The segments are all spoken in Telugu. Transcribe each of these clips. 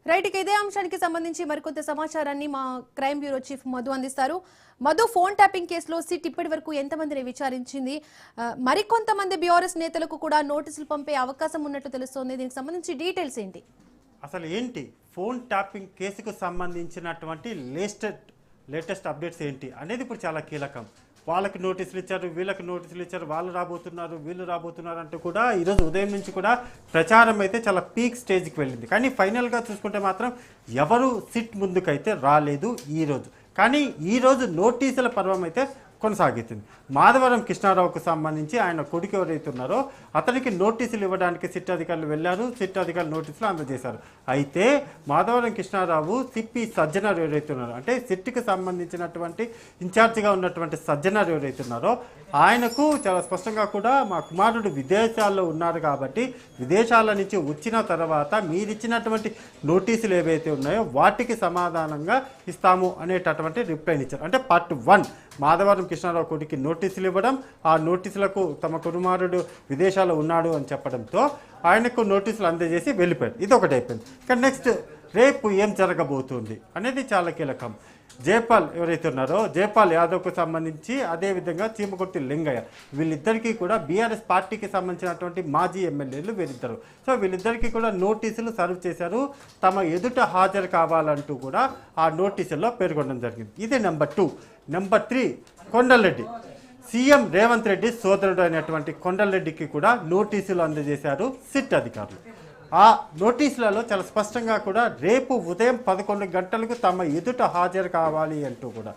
రైట్, ఇక ఇదే అంశానికి సంబంధించి మరికొంత సమాచారాన్ని మా క్రైమ్ బ్యూరో చీఫ్ మధు అందిస్తారు. మధు, ఫోన్ ట్యాపింగ్ కేసులో సిట్ ఇప్పటి వరకు ఎంతమందిని విచారించింది? మరికొంతమంది బీఆర్ఎస్ నేతలకు కూడా నోటీసులు పంపే అవకాశం ఉన్నట్టు తెలుస్తోంది. దీనికి సంబంధించి డీటెయిల్స్ ఏంటి? అసలు ఏంటి ఫోన్ ట్యాపింగ్ కేసుకు సంబంధించినటువంటి లేటెస్ట్ అప్డేట్స్ ఏంటి అనేది ఇప్పుడు చాలా కీలకం. వాళ్ళకి నోటీసులు ఇచ్చారు, వీళ్ళకి నోటీసులు ఇచ్చారు, వాళ్ళు రాబోతున్నారు, వీళ్ళు రాబోతున్నారు అంటూ కూడా ఈరోజు ఉదయం నుంచి కూడా ప్రచారం అయితే చాలా పీక్ స్టేజ్కి వెళ్ళింది. కానీ ఫైనల్గా చూసుకుంటే మాత్రం ఎవరు సిట్ ముందుకైతే రాలేదు ఈరోజు. కానీ ఈరోజు నోటీసుల పర్వం అయితే కొనసాగుతుంది. మాధవరం కృష్ణారావుకు సంబంధించి ఆయన కొడుకు ఎవరైతే ఉన్నారో అతనికి నోటీసులు ఇవ్వడానికి సిట్ అధికారులు వెళ్ళారు. సిట్ అధికారులు నోటీసులు అందజేశారు. అయితే మాధవరం కృష్ణారావు సిప్పి సజ్జనార్ ఎవరైతే ఉన్నారో, అంటే సిట్కి సంబంధించినటువంటి ఇన్ఛార్జిగా ఉన్నటువంటి సజ్జనార్ ఎవరైతే ఉన్నారో ఆయనకు చాలా స్పష్టంగా కూడా మా కుమారుడు విదేశాల్లో ఉన్నారు కాబట్టి విదేశాల నుంచి వచ్చిన తర్వాత మీరిచ్చినటువంటి నోటీసులు ఏవైతే ఉన్నాయో వాటికి సమాధానంగా ఇస్తాము అనేటటువంటి రిప్లైని ఇచ్చారు. అంటే పార్ట్ 1 మాధవరం కృష్ణారావు కొడుకు నోటీసులు ఇవ్వడం, ఆ నోటీసులకు తమ కుమారుడు విదేశాల్లో ఉన్నాడు అని చెప్పడంతో ఆయనకు నోటీసులు అందజేసి వెళ్ళిపోయారు. ఇది ఒకటి అయిపోయింది. కానీ నెక్స్ట్ రేపు ఏం జరగబోతుంది అనేది చాలా కీలకం. జైపాల్ ఎవరైతే ఉన్నారో జైపాల్ యాదవ్కు సంబంధించి, అదేవిధంగా చీమకుర్తి లింగయ్య, వీళ్ళిద్దరికీ కూడా బీఆర్ఎస్ పార్టీకి సంబంధించినటువంటి మాజీ ఎమ్మెల్యేలు వీరిద్దరు. సో వీళ్ళిద్దరికీ కూడా నోటీసులు సర్వ్ చేశారు. తమ ఎదుట హాజరు కావాలంటూ కూడా ఆ నోటీసుల్లో పేర్కొనడం జరిగింది. ఇది number 2. Number 3, Kondal Reddy. CM Revanth Reddy సోదరుడు అయినటువంటి కొండలరెడ్డికి కూడా నోటీసులు అందజేశారు సిట్ అధికారులు. ఆ నోటీసులలో చాలా స్పష్టంగా కూడా రేపు ఉదయం 11 గంటలకు తమ ఎదుట హాజరు కావాలి అంటూ కూడా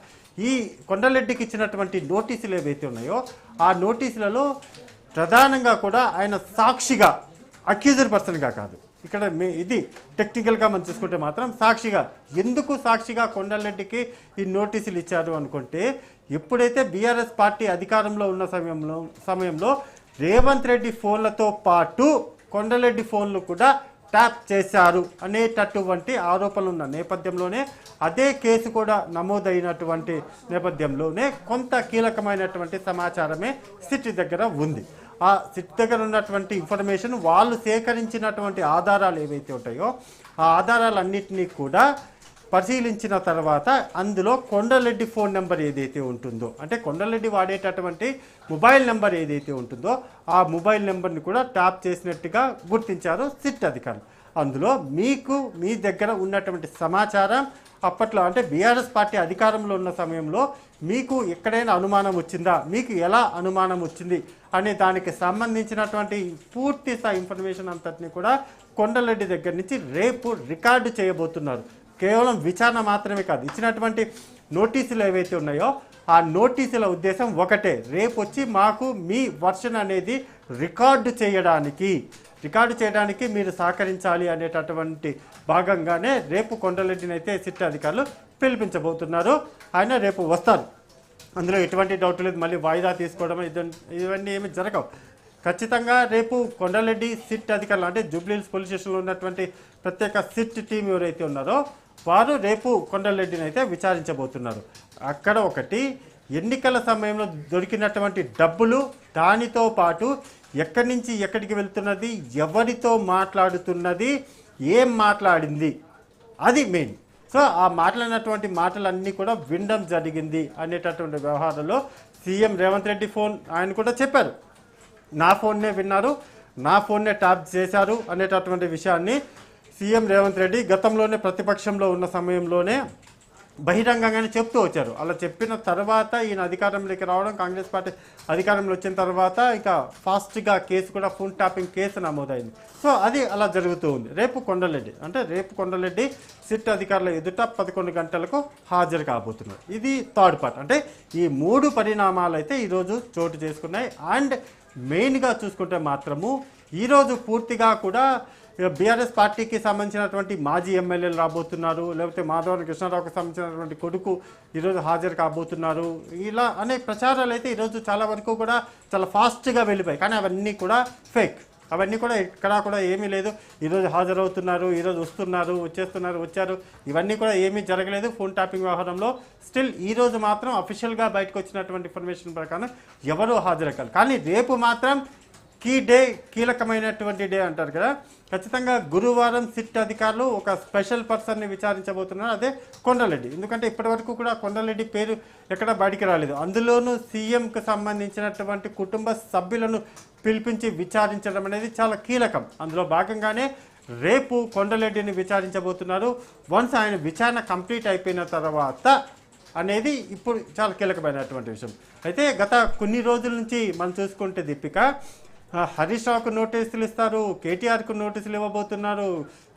ఈ కొండలరెడ్డికి ఇచ్చినటువంటి నోటీసులు ఏవైతే ఉన్నాయో ఆ నోటీసులలో ప్రధానంగా కూడా ఆయన సాక్షిగా, అక్యూజర్ పర్సన్గా కాదు, ఇక్కడ ఇది టెక్నికల్గా మనం చూసుకుంటే మాత్రం సాక్షిగా. ఎందుకు సాక్షిగా కొండలరెడ్డికి ఈ నోటీసులు ఇచ్చారు అనుకుంటే, ఎప్పుడైతే బీఆర్ఎస్ పార్టీ అధికారంలో ఉన్న సమయంలో రేవంత్ రెడ్డి ఫోన్లతో పాటు కొండలరెడ్డి ఫోన్లు కూడా ట్యాప్ చేశారు అనేటటువంటి ఆరోపణలు ఉన్న నేపథ్యంలోనే, అదే కేసు కూడా నమోదైనటువంటి నేపథ్యంలోనే కొంత కీలకమైనటువంటి సమాచారమే సిట్ దగ్గర ఉంది. ఆ సిట్ దగ్గర ఉన్నటువంటి ఇన్ఫర్మేషన్, వాళ్ళు సేకరించినటువంటి ఆధారాలు ఏవైతే ఉంటాయో ఆ ఆధారాలన్నింటినీ కూడా పరిశీలించిన తర్వాత అందులో కొండలరెడ్డి ఫోన్ నెంబర్ ఏదైతే ఉంటుందో, అంటే కొండలరెడ్డి వాడేటటువంటి మొబైల్ నెంబర్ ఏదైతే ఉంటుందో ఆ మొబైల్ నెంబర్ని కూడా ట్యాప్ చేసినట్టుగా గుర్తించారు సిట్ అధికారులు. అందులో మీ దగ్గర ఉన్నటువంటి సమాచారం అప్పట్లో, అంటే బీఆర్ఎస్ పార్టీ అధికారంలో ఉన్న సమయంలో మీకు ఎక్కడైనా అనుమానం వచ్చిందా, మీకు ఎలా అనుమానం వచ్చింది అనే దానికి సంబంధించినటువంటి పూర్తి స్థాయి ఇన్ఫర్మేషన్ అంతటిని కూడా కొండలరెడ్డి దగ్గర నుంచి రేపు రికార్డు చేయబోతున్నారు. కేవలం విచారణ మాత్రమే కాదు, ఇచ్చినటువంటి నోటీసులు ఏవైతే ఉన్నాయో ఆ నోటీసుల ఉద్దేశం ఒకటే, రేపు వచ్చి మాకు మీ వర్షన్ అనేది రికార్డు చేయడానికి మీరు సహకరించాలి అనేటటువంటి భాగంగానే రేపు కొండలరెడ్డిని అయితే సిట్ అధికారులు పిలిపించబోతున్నారు. ఆయన రేపు వస్తారు, అందులో ఎటువంటి డౌట్ లేదు. మళ్ళీ వాయిదా తీసుకోవడం ఇవన్నీ ఏమి జరగవు. ఖచ్చితంగా రేపు కొండలరెడ్డి సిట్ అధికారులు, అంటే జూబ్లీహిల్స్ పోలీస్ స్టేషన్లో ఉన్నటువంటి ప్రత్యేక సిట్ టీం ఎవరైతే ఉన్నారో వారు రేపు కొండలరెడ్డిని అయితే విచారించబోతున్నారు. అక్కడ ఒకటి, ఎన్నికల సమయంలో దొరికినటువంటి డబ్బులు, దానితో పాటు ఎక్కడి నుంచి ఎక్కడికి వెళ్తున్నది, ఎవరితో మాట్లాడుతున్నది, ఏం మాట్లాడింది, అది మెయిన్. సో ఆ మాట్లాడినటువంటి మాటలన్నీ కూడా వినడం జరిగింది అనేటటువంటి వ్యవహారంలో సీఎం రేవంత్ రెడ్డి ఫోన్ ఆయన కూడా చెప్పారు, నా ఫోన్నే విన్నారు, నా ఫోన్నే ట్యాప్ చేశారు అనేటటువంటి విషయాన్ని సీఎం రేవంత్ రెడ్డి గతంలోనే ప్రతిపక్షంలో ఉన్న సమయంలోనే బహిరంగంగానే చెప్తూ వచ్చారు. అలా చెప్పిన తర్వాత ఈయన అధికారంలోకి రావడం, కాంగ్రెస్ పార్టీ అధికారంలో వచ్చిన తర్వాత ఇక ఫాస్ట్గా కేసు కూడా ఫోన్ ట్యాపింగ్ కేసు నమోదైంది. సో అది అలా జరుగుతూ ఉంది. రేపు కొండలరెడ్డి సిట్ అధికారుల ఎదుట 11 గంటలకు హాజరు కాబోతున్నారు. ఇది థర్డ్ పార్ట్. అంటే ఈ 3 పరిణామాలు అయితే ఈరోజు చోటు చేసుకున్నాయి. అండ్ మెయిన్గా చూసుకుంటే మాత్రము ఈరోజు పూర్తిగా కూడా బీఆర్ఎస్ పార్టీకి సంబంధించినటువంటి మాజీ ఎమ్మెల్యేలు రాబోతున్నారు, లేకపోతే మాధవరం కృష్ణారావుకి సంబంధించినటువంటి కొడుకు ఈరోజు హాజరు కాబోతున్నారు. ఇలా అనేక ప్రచారాలు అయితే ఈరోజు చాలా వరకు కూడా చాలా ఫాస్ట్గా వెళ్ళిపోయాయి. కానీ అవన్నీ కూడా ఫేక్. అవన్నీ కూడా ఎక్కడా కూడా ఏమీ లేదు. ఈరోజు హాజరవుతున్నారు, ఈరోజు వచ్చారు, ఇవన్నీ కూడా ఏమీ జరగలేదు ఫోన్ ట్యాపింగ్ వ్యవహారంలో. స్టిల్ ఈరోజు మాత్రం అఫీషియల్గా బయటకు వచ్చినటువంటి ఇన్ఫర్మేషన్ ప్రకారం ఎవరు హాజరకాలి. కానీ రేపు మాత్రం కీలకమైనటువంటి డే అంటారు కదా. ఖచ్చితంగా గురువారం సిట్ అధికారులు ఒక స్పెషల్ పర్సన్ని విచారించబోతున్నారు, అదే కొండలరెడ్డి. ఎందుకంటే ఇప్పటివరకు కూడా కొండలరెడ్డి పేరు ఎక్కడ బయటికి రాలేదు. అందులోనూ సీఎంకు సంబంధించినటువంటి కుటుంబ సభ్యులను పిలిపించి విచారించడం అనేది చాలా కీలకం. అందులో భాగంగానే రేపు కొండలరెడ్డిని విచారించబోతున్నారు. వన్స్ ఆయన విచారణ కంప్లీట్ అయిపోయిన తర్వాత అనేది ఇప్పుడు చాలా కీలకమైనటువంటి విషయం. అయితే గత కొన్ని రోజుల నుంచి మనం చూసుకుంటే దీపిక, హరీష్ రావుకు నోటీసులు ఇస్తారు, కేటీఆర్కు నోటీసులు ఇవ్వబోతున్నారు,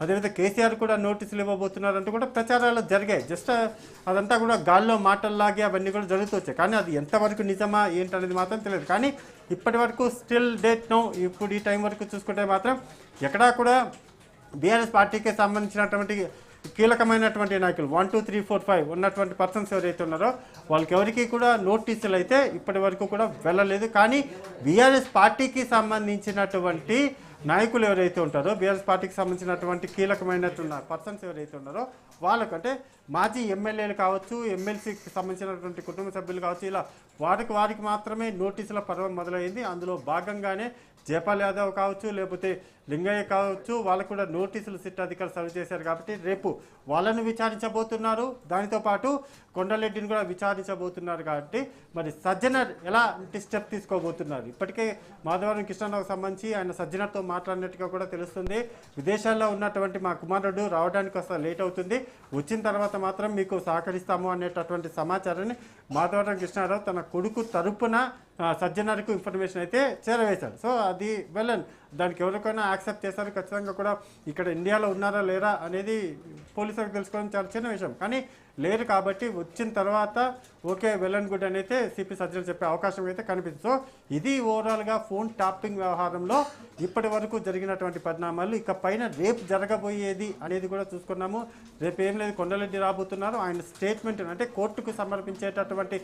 అదేవిధంగా కేసీఆర్ కూడా నోటీసులు ఇవ్వబోతున్నారు అంటూ కూడా ప్రచారాలు జరిగాయి. జస్ట్ అదంతా కూడా గాల్లో మాటల్లాగే అవన్నీ కూడా జరుగుతూ వచ్చాయి. కానీ అది ఎంతవరకు నిజమా ఏంటనేది మాత్రం తెలియదు. కానీ ఇప్పటి వరకు స్టిల్ డేట్ నో, ఇప్పుడు ఈ టైం వరకు చూసుకుంటే మాత్రం ఎక్కడా కూడా బీఆర్ఎస్ పార్టీకి సంబంధించినటువంటి కీలకమైనటువంటి నాయకులు 1 2 3 4 5 ఉన్నటువంటి పర్సన్స్ ఎవరైతే ఉన్నారో వాళ్ళకి ఎవరికి కూడా నోటీసులు అయితే ఇప్పటి వరకు కూడా వెళ్ళలేదు. కానీ బీఆర్ఎస్ పార్టీకి సంబంధించినటువంటి నాయకులు ఎవరైతే ఉంటారో, బీఆర్ఎస్ పార్టీకి సంబంధించినటువంటి కీలకమైనటువంటి పర్సన్స్ ఎవరైతే ఉన్నారో వాళ్ళకంటే మాజీ ఎమ్మెల్యేలు కావచ్చు, ఎమ్మెల్సీకి సంబంధించినటువంటి కుటుంబ సభ్యులు కావచ్చు, ఇలా వారికి మాత్రమే నోటీసుల పర్వం మొదలైంది. అందులో భాగంగానే జయపాల్ యాదవ్ కావచ్చు, లేకపోతే లింగయ్య కావచ్చు, వాళ్ళకు కూడా నోటీసులు సిట్ అధికారులు సర్వ్ చేశారు. కాబట్టి రేపు వాళ్ళను విచారించబోతున్నారు. దానితో పాటు కొండలరెడ్డిని కూడా విచారించబోతున్నారు. కాబట్టి మరి సజ్జనర్ ఎలాంటి స్టెప్ తీసుకోబోతున్నారు? ఇప్పటికే మాధవరం కృష్ణారావుకు సంబంధించి ఆయన సజ్జనర్తో మాట్లాడినట్టుగా కూడా తెలుస్తుంది. విదేశాల్లో ఉన్నటువంటి మా కుమారుడు రావడానికి వస్తా లేట్ అవుతుంది, వచ్చిన తర్వాత మాత్రం మీకు సహకరిస్తాము అనేటటువంటి సమాచారాన్ని మాధవరం కృష్ణారావు తన కొడుకు తరపున సజ్జనర్కు ఇన్ఫర్మేషన్ అయితే చేరవేశారు. సో అది వెళ్ళండి, దానికి ఎవరికైనా యాక్సెప్ట్ చేస్తారు. ఖచ్చితంగా కూడా ఇక్కడ ఇండియాలో ఉన్నారా లేరా అనేది పోలీసులకు తెలుసుకోవడం చాలా చిన్న విషయం. కానీ లేరు కాబట్టి వచ్చిన తర్వాత ఓకే వెల్ అండ్ గుడ్ అని అయితే సిపి సజ్జనర్ చెప్పే అవకాశం అయితే కనిపిస్తుంది. సో ఇది ఓవరాల్గా ఫోన్ ట్యాపింగ్ వ్యవహారంలో ఇప్పటి వరకు జరిగినటువంటి పరిణామాలు. ఇక పైన రేపు జరగబోయేది అనేది కూడా చూసుకున్నాము. రేపు ఏం లేదు, కొండలరెడ్డి రాబోతున్నారు. ఆయన స్టేట్మెంట్ అంటే కోర్టుకు సమర్పించేటటువంటి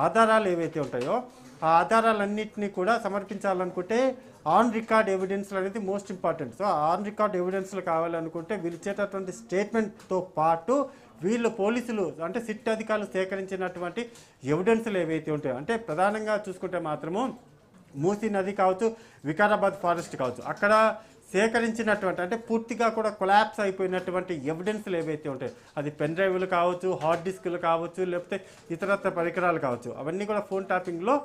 ఆధారాలు ఏవైతే ఉంటాయో ఆ ఆధారాలన్నింటినీ కూడా సమర్పించాలనుకుంటే ఆన్ రికార్డ్ ఎవిడెన్స్లు అనేది most important. So on record ఎవిడెన్స్లు కావాలనుకుంటే వీళ్ళు ఇచ్చేటటువంటి స్టేట్మెంట్తో పాటు వీళ్ళు పోలీసులు అంటే సిట్ అధికారులు సేకరించినటువంటి ఎవిడెన్స్లు ఏవైతే ఉంటాయో, అంటే ప్రధానంగా చూసుకుంటే మాత్రము మూసీ నది కావచ్చు, వికారాబాద్ ఫారెస్ట్ కావచ్చు, అక్కడ సేకరించినటువంటి అంటే పూర్తిగా కూడా కొలాప్స్ అయిపోయినటువంటి ఎవిడెన్స్లు ఏవైతే ఉంటాయి, అది పెన్ డ్రైవ్లు కావచ్చు, హార్డ్ డిస్క్లు కావచ్చు, లేకపోతే ఇతరత్ర పరికరాలు కావచ్చు, అవన్నీ కూడా ఫోన్ ట్యాపింగ్లో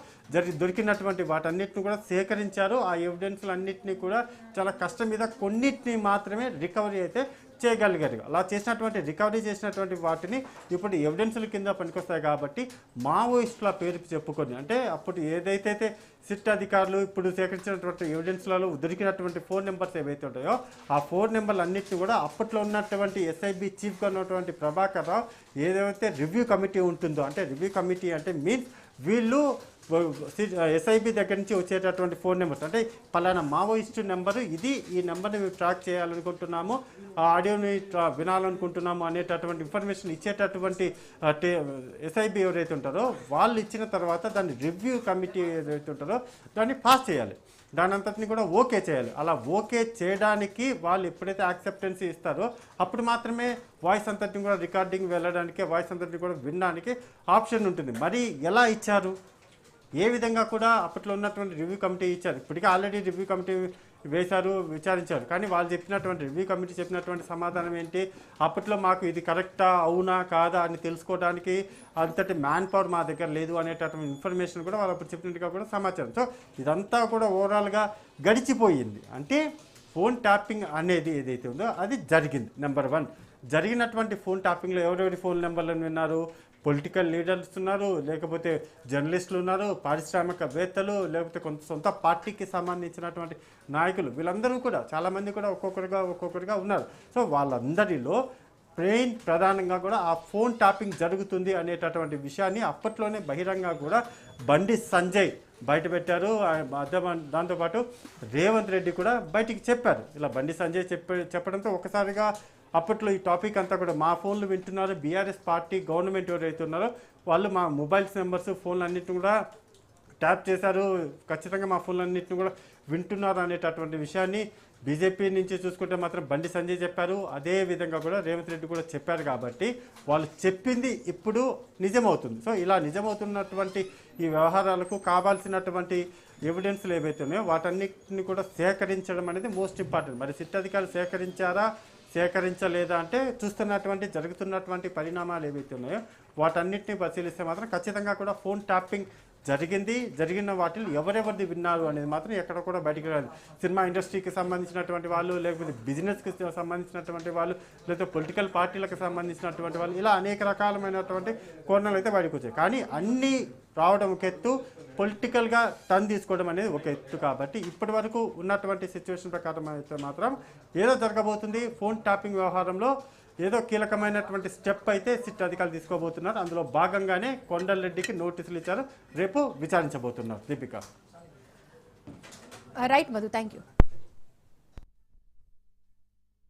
దొరికినటువంటి వాటన్నిటిని కూడా సేకరించారు. ఆ ఎవిడెన్స్లు అన్నింటినీ కూడా చాలా కష్టం మీద కొన్నిటిని మాత్రమే రికవరీ అయితే చేయగలిగారు. అలా చేసినటువంటి రికవరీ చేసినటువంటి వాటిని ఇప్పుడు ఎవిడెన్స్ల కింద పనికొస్తాయి. కాబట్టి మావోయిస్టుల పేరు చెప్పుకొని అంటే అప్పుడు ఏదైతే సిట్ అధికారులు ఇప్పుడు సేకరించినటువంటి ఎవిడెన్స్లలో దొరికినటువంటి ఫోన్ నెంబర్స్ ఏవైతే ఉంటాయో ఆ ఫోన్ నెంబర్లు అన్నింటినీ కూడా అప్పట్లో ఉన్నటువంటి ఎస్ఐబి చీఫ్గా ఉన్నటువంటి ప్రభాకర్ రావు ఏదైతే రివ్యూ కమిటీ ఉంటుందో, అంటే రివ్యూ కమిటీ అంటే మీన్స్ వీళ్ళు ఎస్ఐబి దగ్గర నుంచి వచ్చేటటువంటి ఫోన్ నెంబర్స్ అంటే పలానా మావోయిస్టు నెంబరు ఇది, ఈ నెంబర్ని మేము ట్రాక్ చేయాలనుకుంటున్నాము, ఆ ఆడియోని వినాలనుకుంటున్నాము అనేటటువంటి ఇన్ఫర్మేషన్ ఇచ్చేటటువంటి ఎస్ఐబి ఎవరైతే ఉంటారో వాళ్ళు ఇచ్చిన తర్వాత దాన్ని రివ్యూ కమిటీ ఏదైతే ఉంటారో దాన్ని పాస్ చేయాలి, దాని అంతటిని కూడా ఓకే చేయాలి. అలా ఓకే చేయడానికి వాళ్ళు ఎప్పుడైతే యాక్సెప్టెన్సీ ఇస్తారో అప్పుడు మాత్రమే వాయిస్ అంతటిని కూడా రికార్డింగ్ వెళ్ళడానికి, వాయిస్ అంతటిని కూడా వినడానికి ఆప్షన్ ఉంటుంది. మరి ఎలా ఇచ్చారు, ఏ విధంగా కూడా అప్పట్లో ఉన్నటువంటి రివ్యూ కమిటీ ఇచ్చారు. ఇప్పటికే ఆల్రెడీ రివ్యూ కమిటీ వేశారు, విచారించారు. కానీ వాళ్ళు చెప్పినటువంటి రివ్యూ కమిటీ చెప్పినటువంటి సమాధానం ఏంటి, అప్పట్లో మాకు ఇది కరెక్టా అవునా కాదా అని తెలుసుకోవడానికి అంతటి మ్యాన్ పవర్ మా దగ్గర లేదు అనేటటువంటి ఇన్ఫర్మేషన్ కూడా వాళ్ళు అప్పుడు చెప్పినట్టుగా కూడా సమాచారం. సో ఇదంతా కూడా ఓవరాల్గా గడిచిపోయింది. అంటే ఫోన్ ట్యాపింగ్ అనేది ఏదైతే ఉందో అది జరిగింది. నెంబర్ 1 జరిగినటువంటి ఫోన్ ట్యాపింగ్లో ఎవరెవరి ఫోన్ నెంబర్లను విన్నారు, పొలిటికల్ లీడర్స్ ఉన్నారు, లేకపోతే జర్నలిస్టులు ఉన్నారు, పారిశ్రామికవేత్తలు, లేకపోతే కొంత సొంత పార్టీకి సంబంధించినటువంటి నాయకులు, వీళ్ళందరూ కూడా చాలామంది కూడా ఒక్కొక్కరిగా ఉన్నారు. సో వాళ్ళందరిలో ప్రధానంగా కూడా ఆ ఫోన్ ట్యాపింగ్ జరుగుతుంది అనేటటువంటి విషయాన్ని అప్పట్లోనే బహిరంగ కూడా బండి సంజయ్ బయటపెట్టారు. దాంతోపాటు రేవంత్ రెడ్డి కూడా బయటికి చెప్పారు. ఇలా బండి సంజయ్ చెప్పడంతో ఒకసారిగా అప్పట్లో ఈ టాపిక్ అంతా కూడా మా ఫోన్లు వింటున్నారు, బీఆర్ఎస్ పార్టీ గవర్నమెంట్ ఎవరైతే ఉన్నారో వాళ్ళు మా మొబైల్స్ నెంబర్స్ ఫోన్లు అన్నింటిని కూడా ట్యాప్ చేశారు, ఖచ్చితంగా మా ఫోన్లు అన్నింటిని కూడా వింటున్నారు అనేటటువంటి విషయాన్ని బీజేపీ నుంచి చూసుకుంటే మాత్రం బండి సంజయ్ చెప్పారు. అదే విధంగా కూడా రేవంత్ రెడ్డి కూడా చెప్పారు. కాబట్టి వాళ్ళు చెప్పింది ఇప్పుడు నిజమవుతుంది. సో ఇలా నిజమవుతున్నటువంటి ఈ వ్యవహారాలకు కావాల్సినటువంటి ఎవిడెన్స్లు ఏవైతే ఉన్నాయో వాటన్నిటిని కూడా సేకరించడం అనేది మోస్ట్ ఇంపార్టెంట్. మరి సిట్ అధికారులు సేకరించారా సేకరించలేదా అంటే చూస్తున్నటువంటి జరుగుతున్నటువంటి పరిణామాలు ఏవైతే ఉన్నాయో వాటన్నిటిని పరిశీలిస్తే మాత్రం ఖచ్చితంగా కూడా ఫోన్ ట్యాపింగ్ జరిగిన వాటిలో ఎవరెవరిది విన్నారు అనేది మాత్రం ఎక్కడ కూడా బయటికి రాదు. సినిమా ఇండస్ట్రీకి సంబంధించినటువంటి వాళ్ళు, లేకపోతే బిజినెస్కి సంబంధించినటువంటి వాళ్ళు, లేకపోతే పొలిటికల్ పార్టీలకు సంబంధించినటువంటి వాళ్ళు, ఇలా అనేక రకాలమైనటువంటి కోణాలు అయితే బయటకు వచ్చాయి. కానీ అన్నీ రావడం ఒక ఎత్తు, పొలిటికల్గా టర్న్ తీసుకోవడం అనేది ఒక ఎత్తు. కాబట్టి ఇప్పటి వరకు ఉన్నటువంటి సిచ్యువేషన్ ప్రకారం అయితే మాత్రం ఏదో జరగబోతుంది. ఫోన్ ట్యాపింగ్ వ్యవహారంలో ఏదో కీలకమైనటువంటి స్టెప్ అయితే సిట్ అధికారులు తీసుకోబోతున్నారు. అందులో భాగంగానే కొండలరెడ్డికి నోటీసులు ఇచ్చారు. రేపు విచారించబోతున్నారు. Deepika. Right Madhu, thank you.